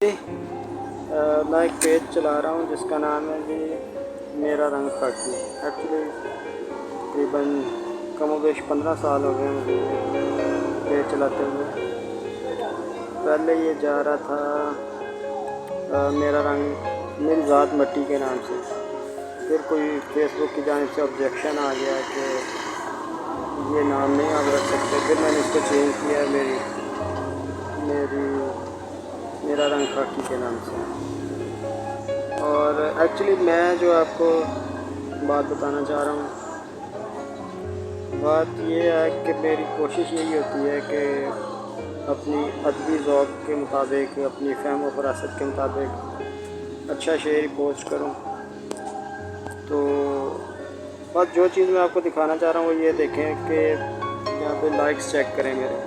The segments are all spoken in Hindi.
मैं एक पेज चला रहा हूँ जिसका नाम है जी मेरा रंग खाकी। एक्चुअली तकरीबन कमोबेश 15 साल हो गए मुझे पेज चलाते हुए। पहले ये जा रहा था मेरा रंग मेरी ज़ात मट्टी के नाम से। फिर कोई फेसबुक की जानिब से ऑब्जेक्शन आ गया कि ये नाम नहीं आप रख सकते। फिर मैंने इसको चेंज किया मेरा रंग खाकी के नाम से। और एक्चुअली मैं जो आपको बात बताना चाह रहा हूँ, बात ये है कि मेरी कोशिश यही होती है कि अपनी अदबी ज़ौक़ के मुताबिक, अपनी फ़हम व फ़रासत के मुताबिक अच्छा शेर पोस्ट करूँ। तो बस जो चीज़ मैं आपको दिखाना चाह रहा हूँ वो ये देखें कि यहाँ पे लाइक्स चेक करें मेरे।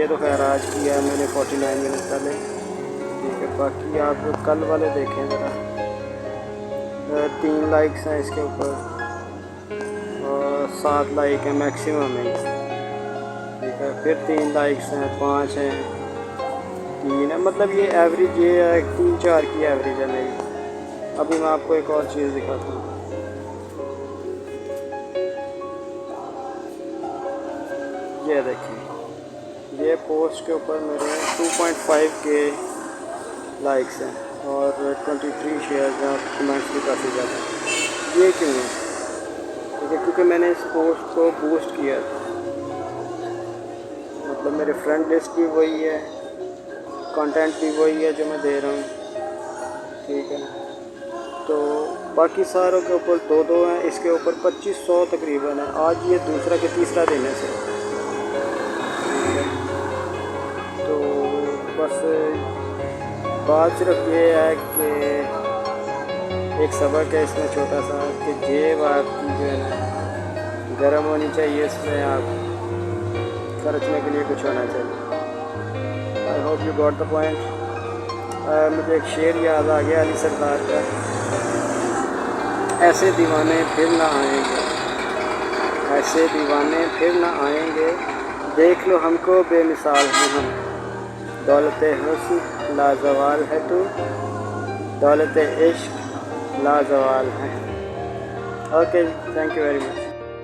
ये तो खैर आज किया है मैंने 49 मिनट पहले, ठीक है। बाकी आप कल वाले देखें ज़रा, 3 लाइक्स हैं इसके ऊपर और 7 लाइक हैं मैक्सिमम है, ठीक है। फिर 3 लाइक्स हैं, 5 हैं, 3 है, मतलब ये एवरेज ये है 3-4 की एवरेज है मेरी। अभी मैं आपको एक और चीज़ दिखाता हूँ। ये देखिए, ये पोस्ट के ऊपर मेरे 2.5 के लाइक्स हैं और 23 शेयर्स हैं और कमेंट्स भी काफ़ी ज़्यादा। ये क्यों है? ठीक है, क्योंकि मैंने इस पोस्ट को बूस्ट किया था। मतलब मेरे फ्रेंड लिस्ट भी वही है, कंटेंट भी वही है जो मैं दे रहा हूँ, ठीक है। तो बाकी सारों के ऊपर 2-2 हैं, इसके ऊपर 2500 तकरीबन है। आज ये दूसरा के तीसरा दिन है सर। तो बस बात सिर्फ ये है कि एक सबक है इसमें छोटा सा कि जेब आपकी जो है ना गर्म होनी चाहिए, इसमें आप खर्चने के लिए कुछ होना चाहिए। I hope you got the point. मुझे एक शेर याद आ गया अली सरदार का, ऐसे दीवाने फिर ना आएंगे, ऐसे दीवाने फिर ना आएंगे, देख लो हमको बेमिसाल हैं हम, दौलत हुस्न लाजवाल है तू, दौलत इश्क लाजवाल है। Okay, thank you very much.